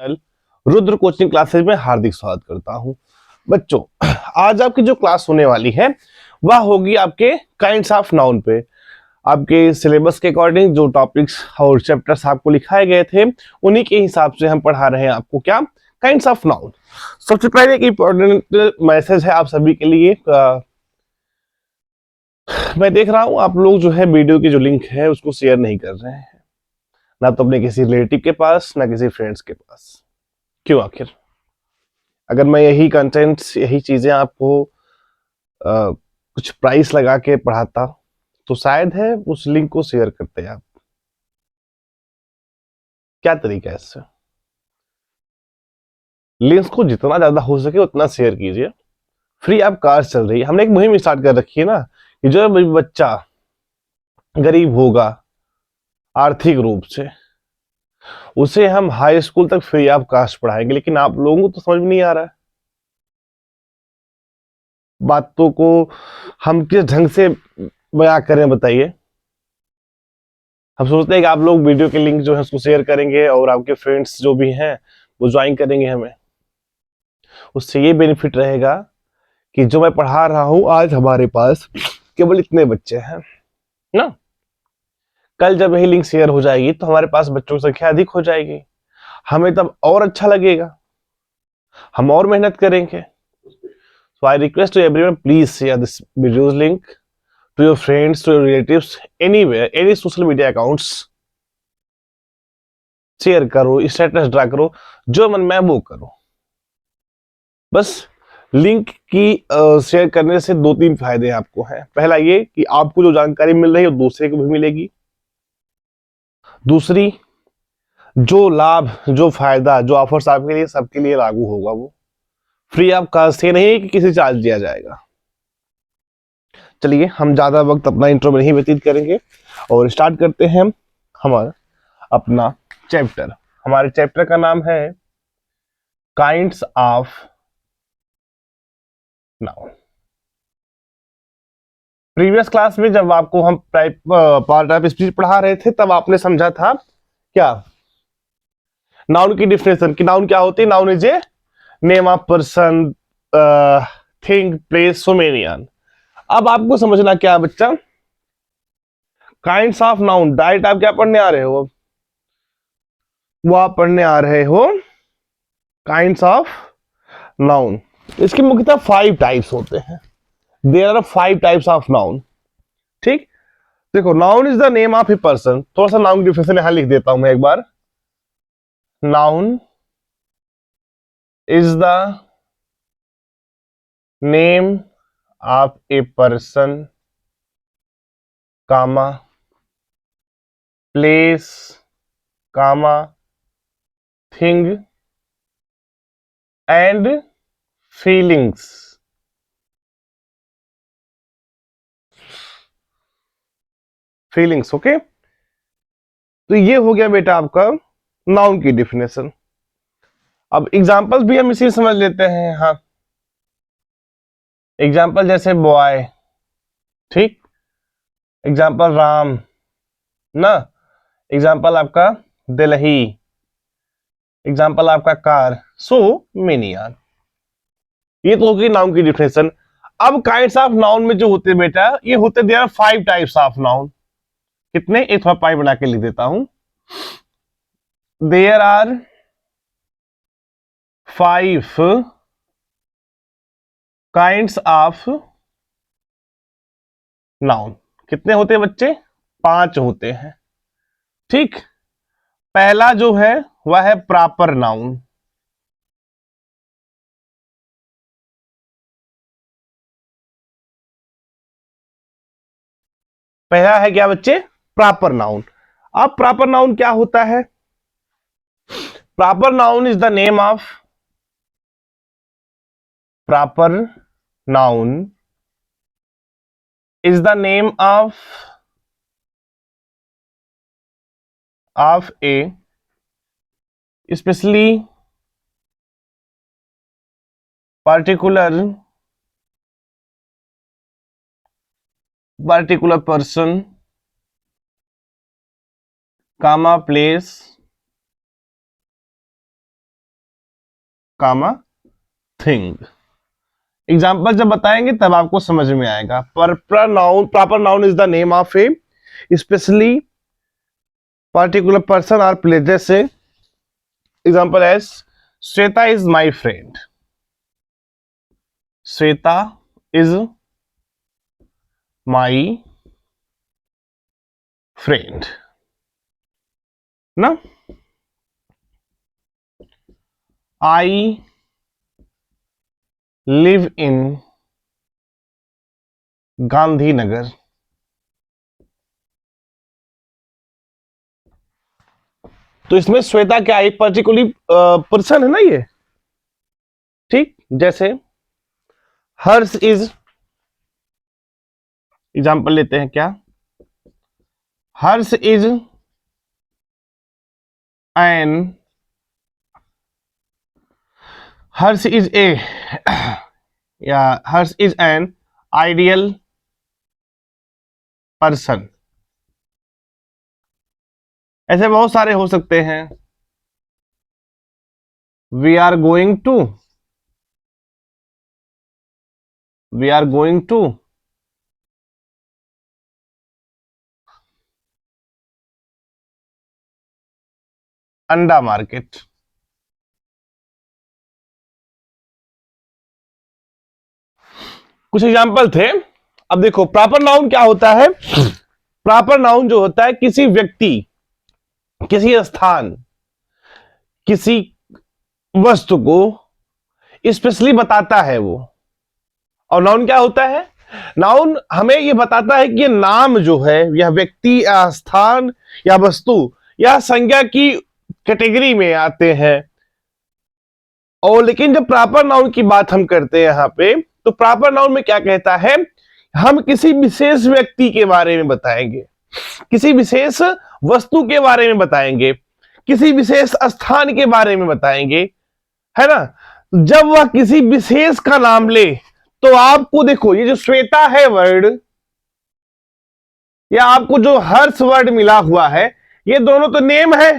Channel Rudra coaching classes में हार्दिक स्वागत करता हूं। बच्चों, आज आपकी जो क्लास होने वाली है वह होगी आपके काइंड्स ऑफ नाउन पे। आपके सिलेबस के अकॉर्डिंग जो टॉपिक्स और चैप्टर्स आपको लिखाए गए थे उन्हीं के हिसाब से हम पढ़ा रहे हैं आपको क्या काइंड्स ऑफ नाउन। सबसे पहले एक इंपॉर्टेंट मैसेज है आप सभी के लिए। मैं देख रहा हूं आप लोग जो है वीडियो की जो लिंक है उसको शेयर नहीं कर रहे हैं, ना तो अपने किसी रिलेटिव के पास ना किसी फ्रेंड्स के पास। क्यों आखिर? अगर मैं यही कंटेंट्स यही चीजें आपको कुछ प्राइस लगा के पढ़ाता तो शायद है उस लिंक को शेयर करते आप। क्या तरीका है इससे? लिंक्स को जितना ज्यादा हो सके उतना शेयर कीजिए। फ्री ऑफ कॉस्ट चल रही है। हमने एक मुहिम स्टार्ट कर रखी है ना कि जो भी बच्चा गरीब होगा आर्थिक रूप से उसे हम हाई स्कूल तक फ्री ऑफ कॉस्ट पढ़ाएंगे। लेकिन आप लोगों को तो समझ में नहीं आ रहा है बातों को हम किस ढंग से बयां करें, बताइए। हम सोचते हैं कि आप लोग वीडियो के लिंक जो है उसको शेयर करेंगे और आपके फ्रेंड्स जो भी हैं वो ज्वाइन करेंगे हमें। उससे ये बेनिफिट रहेगा कि जो मैं पढ़ा रहा हूं आज हमारे पास केवल इतने बच्चे हैं ना। कल जब यही लिंक शेयर हो जाएगी तो हमारे पास बच्चों की संख्या अधिक हो जाएगी, हमें तब और अच्छा लगेगा, हम और मेहनत करेंगे। So I request to everyone, please share this videos link to your friends, to your relatives, anywhere, any social media accounts। Share करो, स्टेटस ड्रा करो, जो मन में वो करो। बस लिंक की शेयर करने से दो तीन फायदे आपको हैं। पहला ये कि आपको जो जानकारी मिल रही है वो दूसरे को भी मिलेगी। दूसरी, जो लाभ जो फायदा जो ऑफर्स आपके लिए सबके लिए लागू होगा वो फ्री ऑफ कॉस्ट से नहीं कि किसी चार्ज दिया जाएगा। चलिए हम ज्यादा वक्त अपना इंट्रो में नहीं व्यतीत करेंगे और स्टार्ट करते हैं हमारा अपना चैप्टर। हमारे चैप्टर का नाम है kinds of noun. Previous class में जब आपको हम पार्ट ऑफ स्पीच पढ़ा रहे थे तब आपने समझा था क्या नाउन की डिफिनेशन कि नाउन क्या होती है। Noun is a name of person, thing, place, सोमेनियन। अब आपको समझना क्या बच्चा, काइंड्स ऑफ नाउन डायरेक्ट आप क्या पढ़ने आ रहे हो? वो आप पढ़ने आ रहे हो काइंड्स ऑफ नाउन। इसके मुख्यतः 5 टाइप्स होते हैं। There are 5 types of noun. ठीक, देखो, noun is the name of a person. थोड़ा सा नाउन की डिफिनेशन यहां लिख देता हूं मैं एक बार। Noun is the name of a person, comma, place, comma, thing and feelings. Feelings, okay. तो ये हो गया बेटा आपका नाउन की डिफिनेशन। अब एग्जांपल्स भी हम इसी समझ लेते हैं। हाँ, एग्जांपल जैसे बॉय, ठीक, एग्जांपल राम ना, एग्जांपल आपका दिल्ही, एग्जांपल आपका कार, सो मेनी आर। ये तो होगी नाउन की डिफिनेशन। अब काइंड्स ऑफ नाउन में जो होते हैं बेटा, ये होते there are 5 types of noun. कितने? एक थोड़ा पाई बना के लिख देता हूं। There are 5 kinds of noun. कितने होते हैं बच्चे? 5 होते हैं। ठीक, पहला जो है वह है प्रॉपर नाउन। पहला है क्या बच्चे? Proper noun. अब प्रॉपर नाउन क्या होता है? Proper noun is the name of, proper noun is the name of a specially particular person, comma, place, comma thing. Example जब बताएंगे तब आपको समझ में आएगा। Proper noun is the name of a specially particular person और place. जैसे example as Shweta is my friend. Shweta is my friend ना। I live in Gandhinagar. तो इसमें श्वेता क्या एक पर्टिकुलर पर्सन है ना ये, ठीक। जैसे हर्ष इज, एग्जाम्पल लेते हैं क्या, Harsh is an, Harsh is a या Harsh is an ideal person. ऐसे बहुत सारे हो सकते हैं। वी आर गोइंग टू अंडा मार्केट। कुछ एग्जाम्पल थे। अब देखो प्रॉपर नाउन क्या होता है। प्रॉपर नाउन जो होता है किसी व्यक्ति, किसी स्थान, किसी वस्तु को स्पेशली बताता है वो। और नाउन क्या होता है, नाउन हमें ये बताता है कि ये नाम जो है यह व्यक्ति या स्थान या वस्तु या संज्ञा की कैटेगरी में आते हैं। और लेकिन जब प्रॉपर नाउन की बात हम करते हैं यहां पे, तो प्रॉपर नाउन में क्या कहता है, हम किसी विशेष व्यक्ति के बारे में बताएंगे, किसी विशेष वस्तु के बारे में बताएंगे, किसी विशेष स्थान के बारे में बताएंगे, है ना। जब वह किसी विशेष का नाम ले तो आपको देखो ये जो श्वेता है वर्ड या आपको जो हर्ष वर्ड मिला हुआ है, ये दोनों तो नेम है।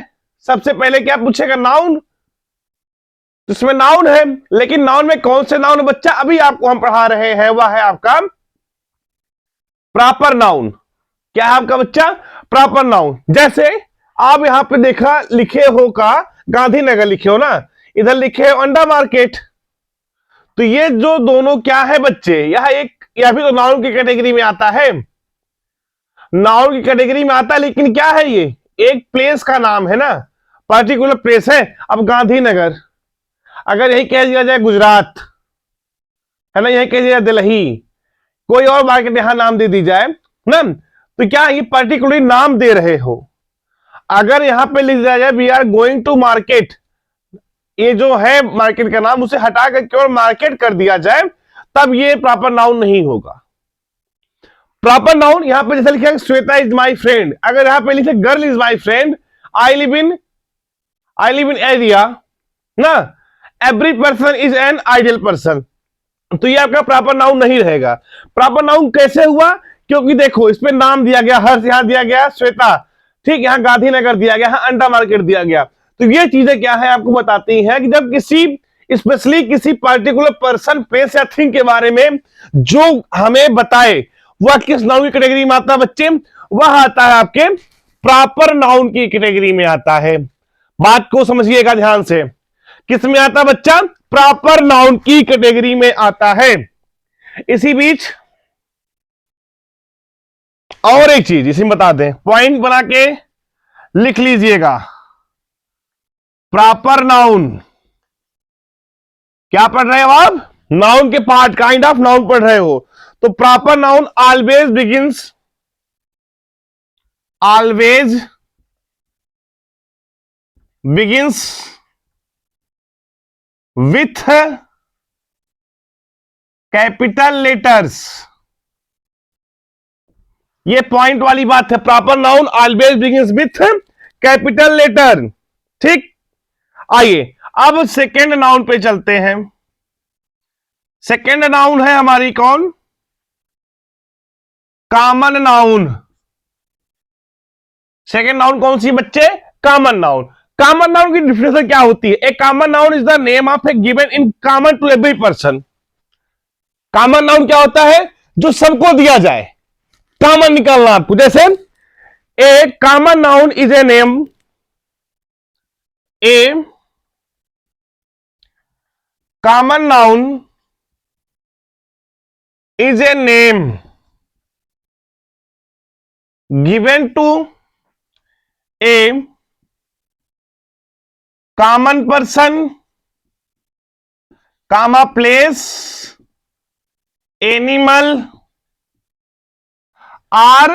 सबसे पहले क्या पूछेगा, नाउन। तो इसमें नाउन है, लेकिन नाउन में कौन से नाउन बच्चा अभी आपको हम पढ़ा रहे हैं, वह है आपका प्रॉपर नाउन। क्या है आपका बच्चा, प्रॉपर नाउन। जैसे आप यहां पे देखा लिखे हो का गांधीनगर लिखे हो ना, इधर लिखे हो अंडा मार्केट। तो ये जो दोनों क्या है बच्चे, यह भी तो नाउन की कैटेगरी में आता है, नाउन की कैटेगरी में आता है। लेकिन क्या है, ये एक प्लेस का नाम है ना, पर्टिकुलर प्लेस है। अब गांधीनगर, अगर यही कह दिया जाए गुजरात, है ना, यही कह दिया दिल्ली, कोई और मार्केट यहां नाम दे दी जाए ना, तो क्या ये पर्टिकुलर नाम दे रहे हो। अगर यहां पे लिख दिया जाए we are going to market, ये जो है मार्केट का नाम उसे हटा कर केवल मार्केट कर दिया जाए, तब ये प्रॉपर नाउन नहीं होगा। प्रॉपर नाउन यहां पे जैसे लिखा श्वेता इज माई फ्रेंड, अगर यहां पे लिखे girl is my friend, I live in area ना, every person is an ideal person, तो ये आपका प्रॉपर नाउन नहीं रहेगा। प्रॉपर नाउन कैसे हुआ, क्योंकि देखो इसमें नाम दिया गया, हर्ष यहां दिया गया, श्वेता, ठीक, यहां गांधीनगर दिया गया, यहां अंडा मार्केट दिया गया। तो ये चीजें क्या है आपको बताती हैं कि जब किसी स्पेशली किसी पर्टिकुलर पर्सन, प्लेस या थिंग के बारे में जो हमें बताए वह किस नाउन की कैटेगरी में आता है बच्चे, वह आता है आपके प्रॉपर नाउन की कैटेगरी में आता है। बात को समझिएगा ध्यान से, किस में आता बच्चा, प्रॉपर नाउन की कैटेगरी में आता है। इसी बीच और एक चीज इसी में बता दें, पॉइंट बना के लिख लीजिएगा। प्रॉपर नाउन क्या पढ़ रहे हो आप, नाउन के पार्ट, काइंड ऑफ नाउन पढ़ रहे हो। तो proper noun always begins with capital letters. ये पॉइंट वाली बात है, proper noun always begins with capital letter, ठीक। आइए अब सेकेंड नाउन पे चलते हैं। सेकेंड नाउन है हमारी कौन, कॉमन नाउन। सेकेंड नाउन कौन सी बच्चे, कॉमन नाउन। कॉमन नाउन की डिफिनेशन क्या होती है? A common noun is the name of a given in common to every person. Common noun क्या होता है? जो सबको दिया जाए। कॉमन निकालना आपको, जैसे a common noun is a name, a common noun is a name given to a common person, comma place, animal or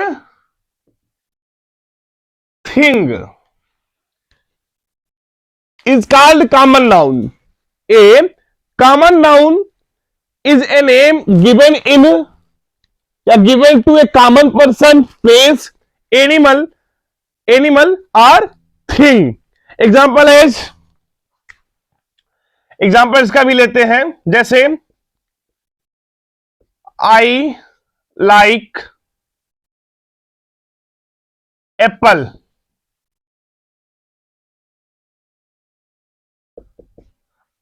thing is called common noun. A common noun is a name given in या given to a common person, place, animal or thing. Example इसका भी लेते हैं, जैसे I like apple.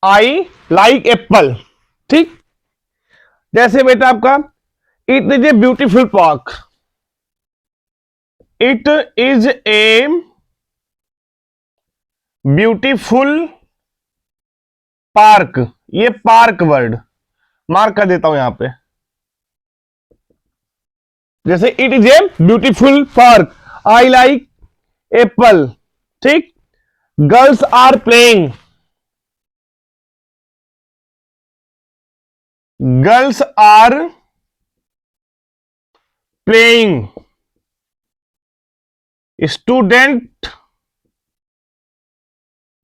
I like apple, ठीक। जैसे बेटा आपका it is a beautiful park, it is a beautiful park. ये पार्क वर्ड मार्क कर देता हूं यहां पे, जैसे it is a beautiful park, I like apple, ठीक। Girls are playing, girls are playing,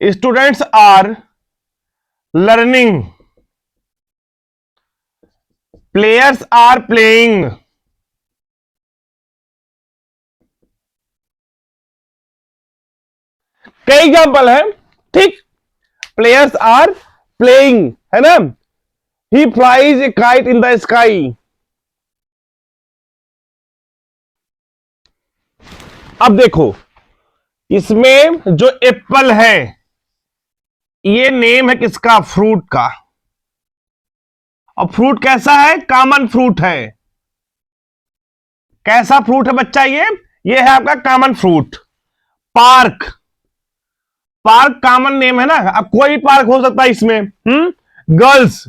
students are learning, players are playing. कई example है, ठीक। प्लेयर्स आर प्लेइंग, है ना। ही flies A kite in the sky. अब देखो, इसमें जो एप्पल है ये नेम है किसका? फ्रूट का। और फ्रूट कैसा है? कॉमन फ्रूट है। कैसा फ्रूट है बच्चा? ये है आपका common fruit. Park, park common name है ना, अब कोई भी पार्क हो सकता है इसमें। गर्ल्स,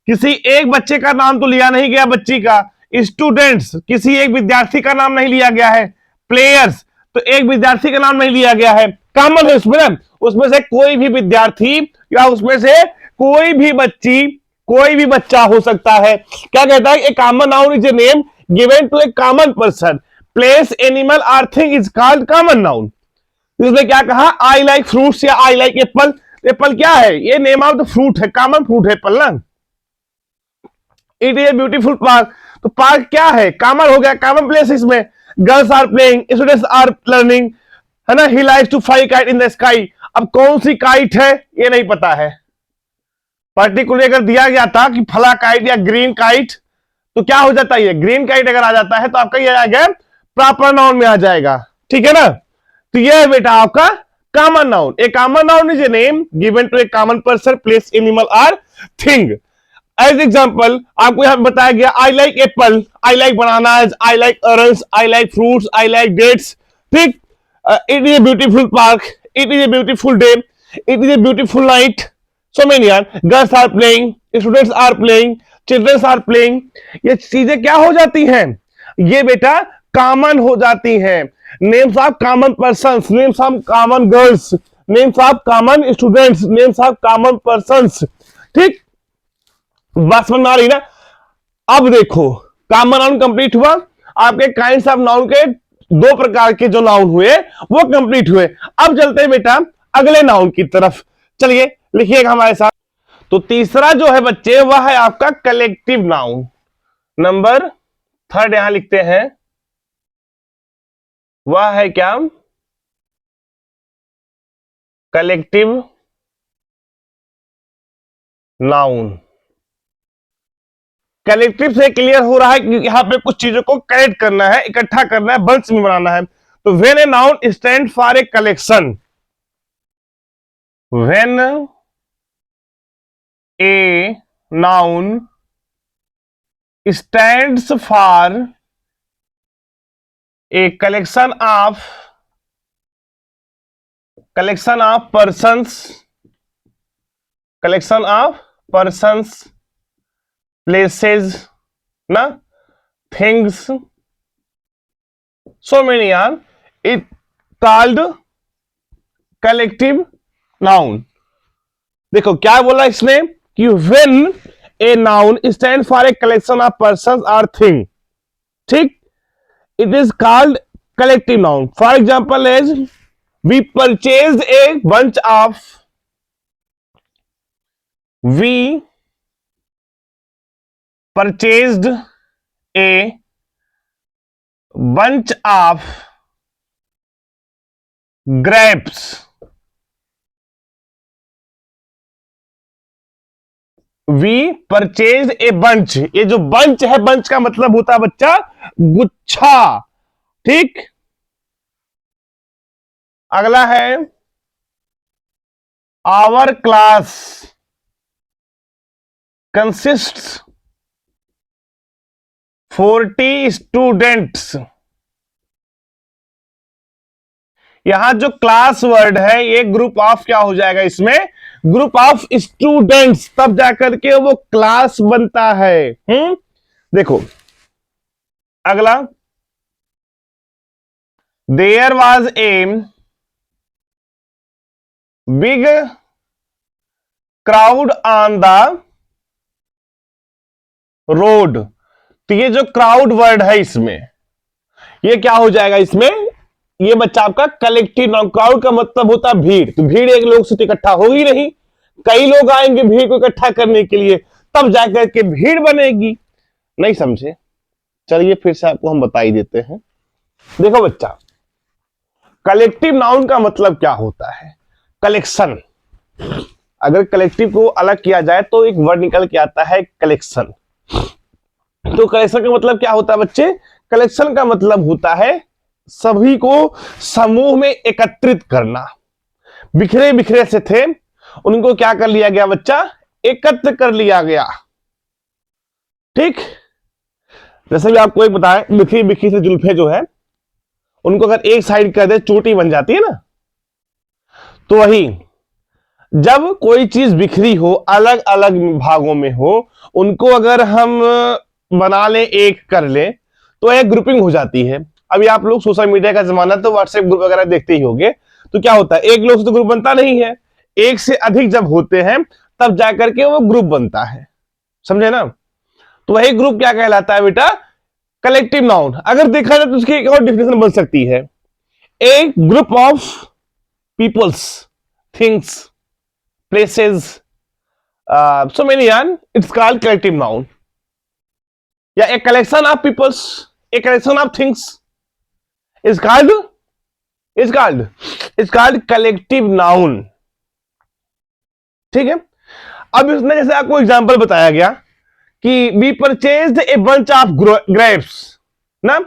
किसी एक बच्चे का नाम तो लिया नहीं गया, बच्ची का। स्टूडेंट्स, किसी एक विद्यार्थी का नाम नहीं लिया गया है। प्लेयर्स, तो एक विद्यार्थी का नाम नहीं लिया गया है। कॉमन है उसमें ना, उसमें से कोई भी विद्यार्थी या उसमें से कोई भी बच्ची, कोई भी बच्चा हो सकता है। क्या कहता है? A common noun is a name given to a common person, place, animal or thing is called common noun. इसने क्या कहा? आई लाइक फ्रूट्स या आई लाइक एप्पल। एप्पल क्या है? ये नेम ऑफ द फ्रूट है, कॉमन फ्रूट है एप्पल ना। It is a beautiful park, तो पार्क क्या है? कॉमन हो गया, कॉमन प्लेस। इसमें girls are playing, students are learning, है ना। He likes to fly kite in the sky. अब कौन सी काइट है ये नहीं पता है। पर्टिकुलर अगर दिया गया था कि फला काइट या ग्रीन काइट, तो क्या हो जाता है? ग्रीन काइट अगर आ जाता है तो आपका ये आ गया प्रॉपर नाउन में आ जाएगा, ठीक है ना। तो यह है बेटा आपका common noun. A common noun is a name given to a common person, place, animal or thing. As example आपको यहां बताया गया, I like apple, I like bananas, I like orange, I like fruits, I like dates, ठीक। It is a beautiful park, it is a beautiful day, it is a beautiful night. So many are, girls are playing, students are playing, childrens are playing. ये चीजें क्या हो जाती हैं? ये बेटा common हो जाती हैं। Names of common persons, names of common girls, names of common students, names of common persons, ठीक। बात समझ में आ रही ना। अब देखो कॉमन नाउन कंप्लीट हुआ, आपके काइंड्स ऑफ नाउन के दो प्रकार के जो नाउन हुए वो कंप्लीट हुए। अब चलते हैं बेटा अगले नाउन की तरफ, चलिए लिखिएगा हमारे साथ। तो तीसरा जो है बच्चे वह है आपका कलेक्टिव नाउन। नंबर 3 यहां लिखते हैं, वह है क्या? Collective noun. कलेक्टिव से क्लियर हो रहा है कि यहां पे कुछ चीजों को कलेक्ट करना है, इकट्ठा करना है, बंच में बनाना है। तो when a noun stand for a collection, when a noun stands for A collection of persons, places, na, things, so many are, it called collective noun. देखो क्या बोला इसने कि when a noun stand for a collection of persons or thing, ठीक, it is called collective noun. For example, as we purchased a bunch of grapes. We purchased a bunch. ये जो bunch है, bunch का मतलब होता है बच्चा गुच्छा, ठीक। अगला है our class consists 40 स्टूडेंट्स। यहां जो क्लास वर्ड है ये ग्रुप ऑफ क्या हो जाएगा, इसमें ग्रुप ऑफ स्टूडेंट्स, तब जाकर के वो क्लास बनता है। देखो अगला, there was a big crowd on the road. तो ये जो क्राउड वर्ड है इसमें ये क्या हो जाएगा, इसमें ये बच्चा आपका कलेक्टिव नाउन। क्राउड का मतलब होता है भीड़, तो भीड़ एक लोग से तो इकट्ठा होगी नहीं, कई लोग आएंगे भीड़ को इकट्ठा करने के लिए, तब जाकर के भीड़ बनेगी। नहीं समझे, चलिए फिर से आपको हम बता ही देते हैं। देखो बच्चा, कलेक्टिव नाउन का मतलब क्या होता है, कलेक्शन। अगर कलेक्टिव को अलग किया जाए तो एक वर्ड निकल के आता है कलेक्शन। तो कलेक्शन का मतलब क्या होता है बच्चे, कलेक्शन का मतलब होता है सभी को समूह में एकत्रित करना। बिखरे बिखरे से थे, उनको क्या कर लिया गया बच्चा, एकत्र कर लिया गया, ठीक। जैसे भी आपको एक बताएं, बिखरी बिखरी से जुल्फे जो है उनको अगर एक साइड कर दे चोटी बन जाती है ना, तो वही जब कोई चीज बिखरी हो, अलग अलग भागों में हो, उनको अगर हम बना ले, एक कर ले, तो एक ग्रुपिंग हो जाती है। अभी आप लोग सोशल मीडिया का जमाना, तो व्हाट्सएप ग्रुप वगैरह देखते ही होंगे, तो क्या होता है, एक लोग से तो ग्रुप बनता नहीं है, एक से अधिक जब होते हैं तब जाकर के वो ग्रुप बनता है, समझे ना। तो वही ग्रुप क्या कहलाता है बेटा, कलेक्टिव नाउन। अगर देखा जाए तो उसकी एक और डिफिनेशन बन सकती है, a group of peoples, things, places, so many are, it's called collective noun. या a collection of peoples, a collection of things is called collective noun, ठीक है। अब इसने जैसे आपको एग्जांपल बताया गया कि we purchased a bunch of grapes ना,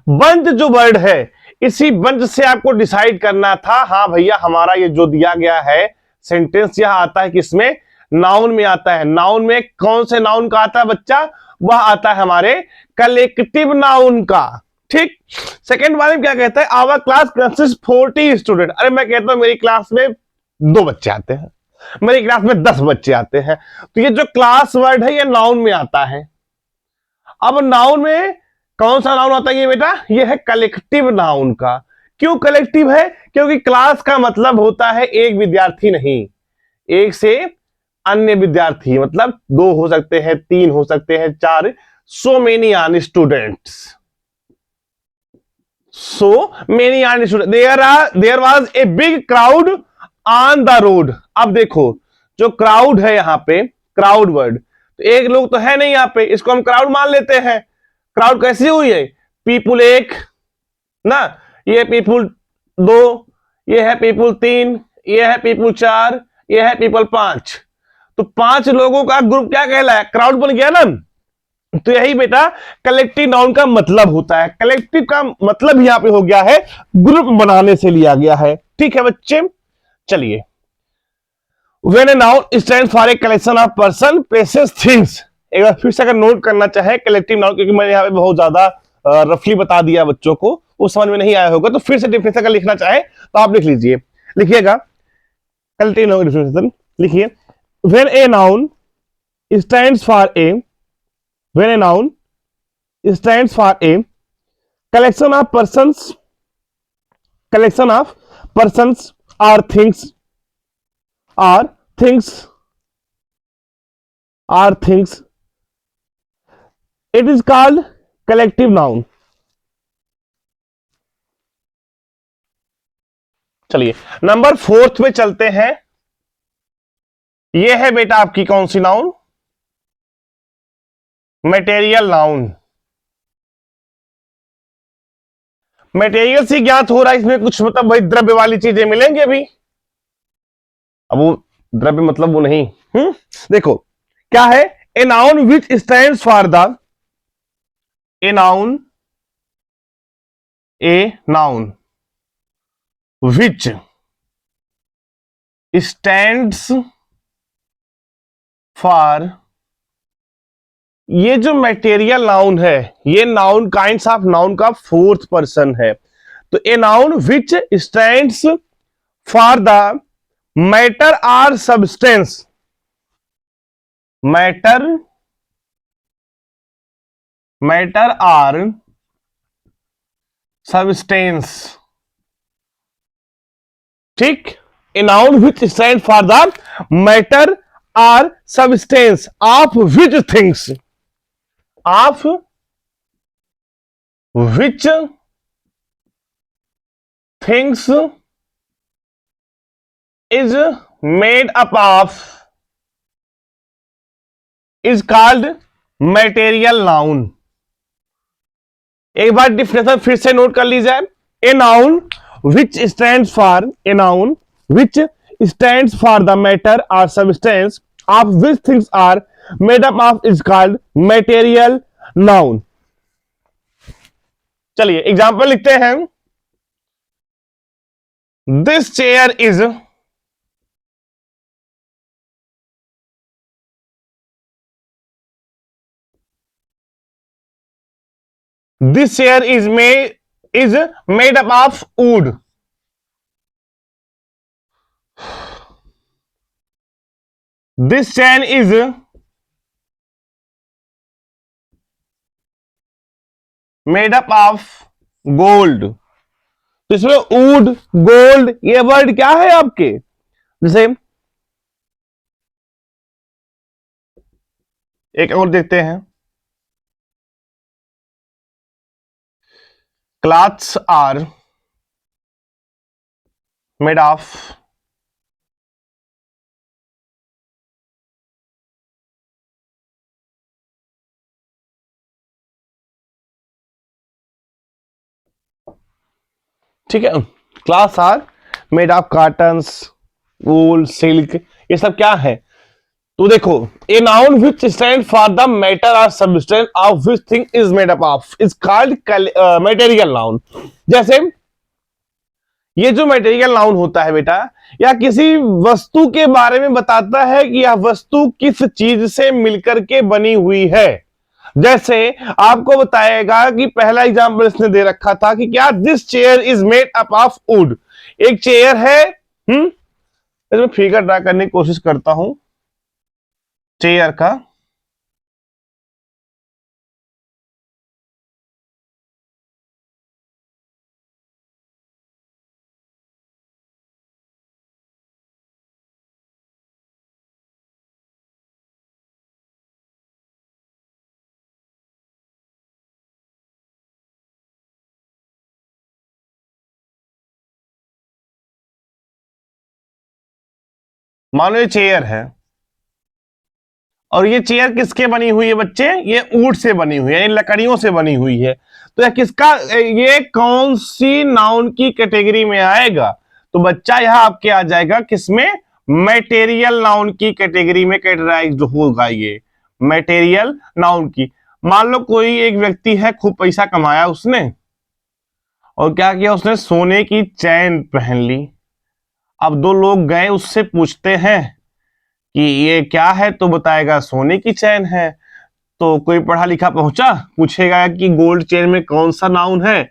बंच जो वर्ड है, इसी बंच से आपको डिसाइड करना था, हाँ भैया हमारा ये जो दिया गया है सेंटेंस यह आता है किसमें, नाउन में आता है। नाउन में कौन से नाउन का आता है बच्चा, वह आता है हमारे कलेक्टिव नाउन का, ठीक। सेकेंड वाले में क्या कहता है, आवर क्लास कंसिस्ट 40 स्टूडेंट। अरे मैं कहता हूं मेरी क्लास में 2 बच्चे आते हैं, मेरी क्लास में 10 बच्चे आते हैं। तो ये जो क्लास वर्ड है ये नाउन में आता है। अब नाउन में कौन सा नाउन आता है ये बेटा, ये है कलेक्टिव नाउन का। क्यों कलेक्टिव है, क्योंकि क्लास का मतलब होता है एक विद्यार्थी नहीं, एक से अन्य विद्यार्थी, मतलब 2 हो सकते हैं, 3 हो सकते हैं, 4, so many are students, so many are students. There was a big crowd on the road. अब देखो जो क्राउड है यहाँ पे, क्राउड वर्ड, तो एक लोग तो है नहीं यहाँ पे, इसको हम क्राउड मान लेते हैं। क्राउड कैसी हुई है, पीपुल 1 ना, ये पीपुल 2, ये है पीपुल 3, ये है पीपुल 4, ये है पीपल 5। तो 5 लोगों का ग्रुप क्या कहलाया, क्राउड बन गया ना। तो यही बेटा कलेक्टिव नाउन का मतलब होता है। कलेक्टिव का मतलब यहां पे हो गया है ग्रुप बनाने से लिया गया है, ठीक है बच्चे। चलिए when a noun stand for a collection of person places things. एक बार फिर से अगर नोट करना चाहे कलेक्टिव नाउन, क्योंकि मैंने यहाँ पे बहुत ज्यादा रफली बता दिया बच्चों को, वो समझ में नहीं आया होगा, तो फिर से डिफिनेशन अगर लिखना चाहे तो आप लिख लीजिए, लिखिएगा कलेक्टिव नाउन डिफिनेशन, लिखिए when a noun stands for A, when a noun stands for A collection of persons, collection of persons or things, or things, or things, it is called collective noun। चलिए number 4 में चलते हैं। यह है बेटा आपकी कौन सी नाउन? Material noun. मटेरियल से ज्ञात हो रहा है इसमें कुछ मतलब भाई द्रव्य वाली चीजें मिलेंगी अभी। अब वो द्रव्य मतलब वो नहीं, देखो क्या है, ए noun which stands for the, a noun, A noun which stands for, ये जो मटेरियल नाउन है ये नाउन काइंड्स ऑफ नाउन का 4th पर्सन है। तो a noun which stands for the matter or substance, matter, matter or substance, ठीक। A noun which stand for the matter or substance of which things, of which things is made up of is called material noun। एक बार definition फिर से note कर लीजिए। A noun which stands for, a noun which stands for the matter और substance of which things are made up of is called material noun. चलिए example लिखते हैं। This chair is, this chair is made up of wood। this chain is made up of gold। तो इसमें would, gold, ये word क्या है आपके, जैसे एक और देखते हैं। Cloths are made of ठीक है, clothes are made of cottons, wool, silk, ये सब क्या है। तो देखो a noun which stand for the matter और substance of which thing is made up of is called material noun. जैसे ये जो मटेरियल नाउन होता है बेटा, या किसी वस्तु के बारे में बताता है कि यह वस्तु किस चीज से मिलकर के बनी हुई है। जैसे आपको बताएगा कि पहला एग्जांपल इसने दे रखा था कि क्या, this chair is made up of would. एक चेयर है, इसमें फिगर ड्रा करने की कोशिश करता हूं चेयर का। मानो ये चेयर है और ये चेयर किसके बनी हुई है बच्चे, ये ऊंट से बनी हुई है, इन लकड़ियों से बनी हुई है। तो यह किसका, ये कौन सी नाउन की कैटेगरी में आएगा, तो बच्चा यह आपके आ जाएगा किसमें, मटेरियल नाउन की कैटेगरी में कैटेगराइज्ड होगा ये, मटेरियल नाउन की। मान लो कोई एक व्यक्ति है, खूब पैसा कमाया उसने और क्या किया, उसने सोने की चैन पहन ली। अब दो लोग गए उससे पूछते हैं कि ये क्या है, तो बताएगा सोने की चैन है। तो कोई पढ़ा लिखा पहुंचा, पूछेगा कि गोल्ड चेन में कौन सा नाउन है,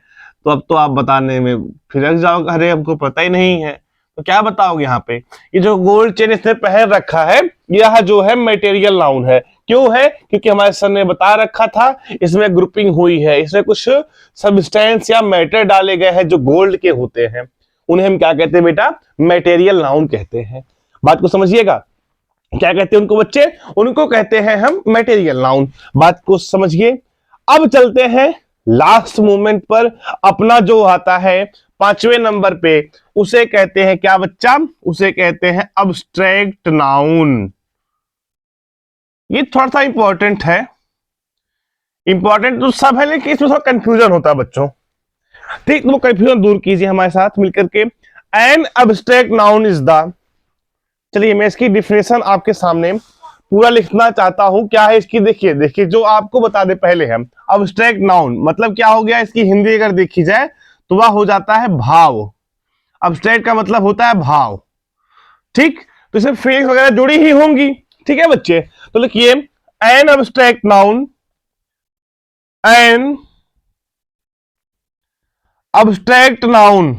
तो अब तो आप बताने में फिर जाओगे, अरे हमको पता ही नहीं है। तो क्या बताओगे यहाँ पे, ये जो गोल्ड चेन इसने पहन रखा है, यह जो है मटेरियल नाउन है। क्यों है? क्योंकि हमारे सर ने बता रखा था इसमें ग्रुपिंग हुई है, इसमें कुछ सब्सटेंस या मैटर डाले गए हैं जो गोल्ड के होते हैं, उन्हें हम क्या कहते हैं बेटा? मटेरियल नाउन कहते हैं। बात को समझिएगा, क्या कहते हैं उनको बच्चे? उनको कहते हैं हम मटेरियल नाउन। बात को समझिए। अब चलते हैं लास्ट मोमेंट पर, अपना जो आता है 5वें नंबर पे, उसे कहते हैं क्या बच्चा? उसे कहते हैं अब्स्ट्रैक्ट नाउन। ये थोड़ा सा इंपॉर्टेंट है, इंपॉर्टेंट तो सब है लेकिन इसमें थोड़ा कंफ्यूजन होता है बच्चों, ठीक? तो वो कंफ्यूजन दूर कीजिए हमारे साथ मिलकर के। An abstract noun is the, चलिए मैं इसकी डिफिनेशन आपके सामने पूरा लिखना चाहता हूं। क्या है इसकी? देखिए देखिए, जो आपको बता दे पहले हम, अब्स्ट्रैक्ट नाउन मतलब क्या हो गया, इसकी हिंदी अगर देखी जाए तो वह हो जाता है भाव। अब्स्ट्रैक्ट का मतलब होता है भाव, ठीक? तो इसमें फीलिंग्स वगैरह जुड़ी ही होंगी, ठीक है बच्चे? तो लिखिए an abstract noun, an abstract noun,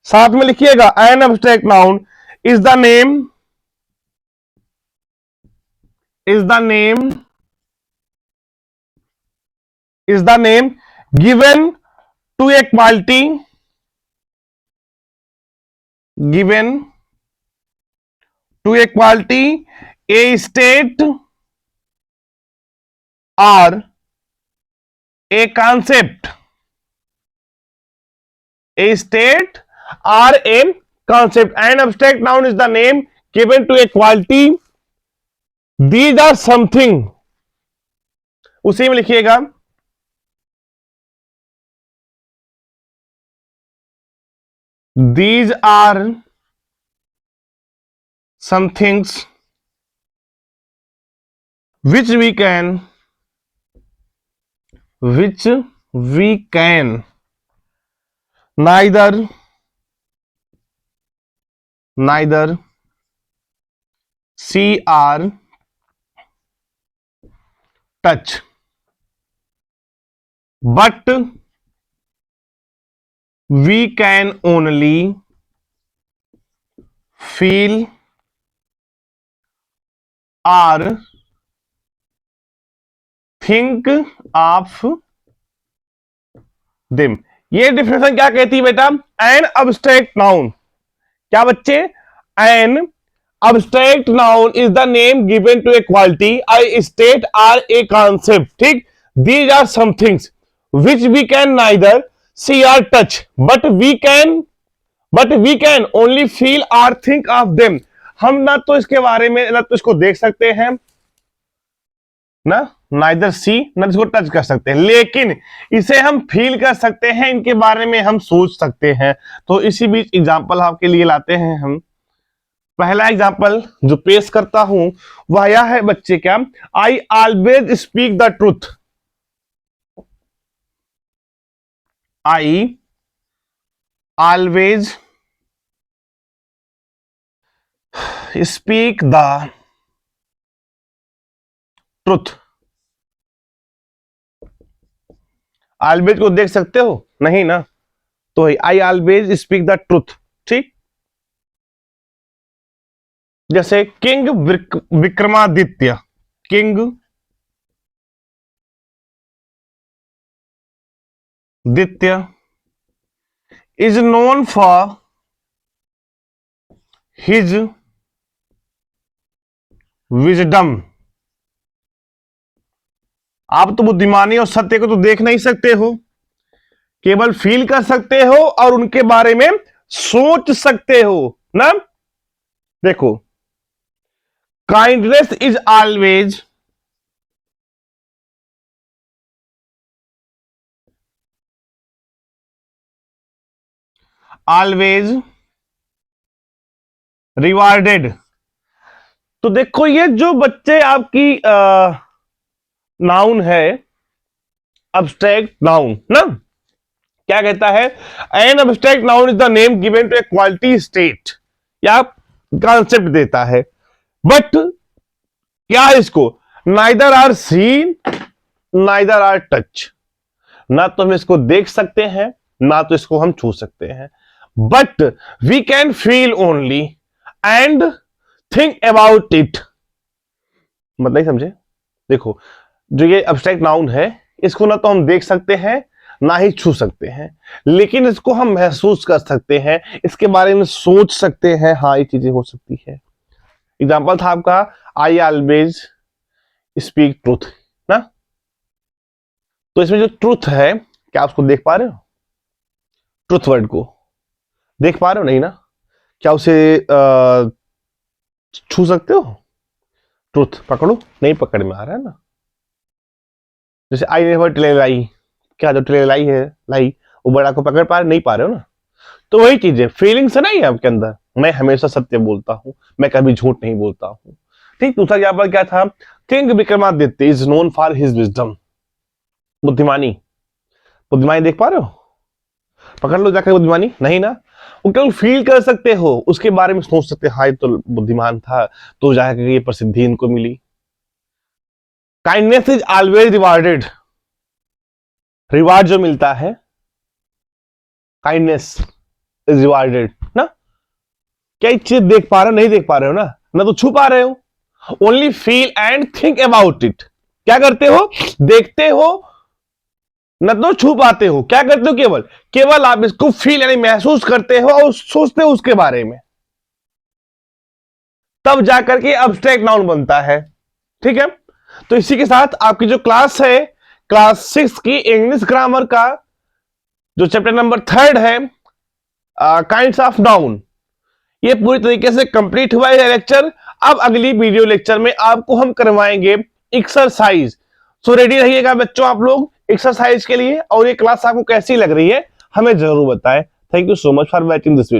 साथ में लिखिएगा an abstract noun is the name, is the name is the name given to a quality, given to a quality, a state or a concept, a state or a concept. An abstract noun is the name given to a quality, these are something, उसी में लिखिएगा these are some things which we can neither see or touch, but we can only feel or think of them। ये definition क्या कहती है बेटा? An abstract noun, क्या बच्चे? An abstract noun is the name given to a quality, I state or a concept, ठीक? These are some things which we can neither see or touch, but we can only feel or think of them. हम ना तो इसके बारे में, ना तो इसको देख सकते हैं, ना नाइदर सी, ना इसको टच कर सकते हैं, लेकिन इसे हम फील कर सकते हैं, इनके बारे में हम सोच सकते हैं। तो इसी बीच एग्जाम्पल आपके लिए लाते हैं हम। पहला एग्जाम्पल जो पेश करता हूं वह यह है बच्चे, क्या? I always speak the truth, I always speak the truth. Always को देख सकते हो? नहीं ना, तो I always speak the truth, ठीक? जैसे king Vikramaditya, king Ditya is known for his wisdom. आप तो बुद्धिमानी और सत्य को तो देख नहीं सकते हो, केवल फील कर सकते हो और उनके बारे में सोच सकते हो ना। देखो, काइंडनेस इज ऑलवेज रिवार्डेड। तो देखो, ये जो बच्चे आपकी नाउन है, अब्स्ट्रैक्ट नाउन ना, क्या कहता है? An abstract noun is the name given to a quality, state या कॉन्सेप्ट देता है, बट क्या है इसको, neither are seen neither are touch, ना तो हम इसको देख सकते हैं ना तो इसको हम छू सकते हैं, but we can feel only and think about it. मतलब नहीं समझे? देखो, जो ये एब्स्ट्रैक्ट नाउन है, इसको ना तो हम देख सकते हैं ना ही छू सकते हैं, लेकिन इसको हम महसूस कर सकते हैं, इसके बारे में सोच सकते हैं, हाँ ये चीजें हो सकती है। एग्जाम्पल था आपका, आई ऑलवेज स्पीक ट्रूथ ना, तो इसमें जो ट्रूथ है, क्या उसको देख पा रहे हो? ट्रूथ वर्ड को देख पा रहे हो? नहीं ना। क्या उसे छू सकते हो? ट्रूथ पकड़ो, नहीं पकड़ में आ रहा है ना। जैसे आई नेवर टेल लाई, क्या जो टेल लाई है, लाई, वो बड़ा को पकड़ पा रहे, नहीं पा रहे हो ना। तो वही चीज है, फीलिंग्स है ना ये आपके अंदर, मैं हमेशा सत्य बोलता हूं, मैं कभी झूठ नहीं बोलता हूं। ठीक, दूसरा एग्जाम्पल क्या था, king Vikramaditya is known for his wisdom, बुद्धिमानी। बुद्धिमानी देख पा रहे हो? पकड़ लो जाकर बुद्धिमानी, नहीं ना। वो केवल फील कर सकते हो, उसके बारे में सोच सकते, हाँ ये तो बुद्धिमान था, तो जाकर ये प्रसिद्धि इनको मिली। Kindness is always rewarded, reward जो मिलता है, काइंडनेस इज रिवार्डेड ना। क्या चीज देख पा रहे हो? नहीं देख पा रहे हो ना तो छू पा रहे हो। Only feel and think about it, क्या करते हो? देखते हो न तो छू पाते हो, क्या करते हो? केवल केवल आप इसको फील यानी महसूस करते हो और सोचते हो उसके बारे में, तब जाकर के अब्स्ट्रैक्ट नाउन बनता है। ठीक है, तो इसी के साथ आपकी जो क्लास है, क्लास 6 की इंग्लिश ग्रामर का जो चैप्टर नंबर 3 है, काइंड्स ऑफ नाउन, ये पूरी तरीके से कंप्लीट हुआ है लेक्चर। अब अगली वीडियो लेक्चर में आपको हम करवाएंगे एक्सरसाइज। सो रेडी रहिएगा बच्चों आप लोग एक्सरसाइज के लिए, और ये क्लास आपको कैसी लग रही है हमें जरूर बताएं। Thank you so much for watching this video.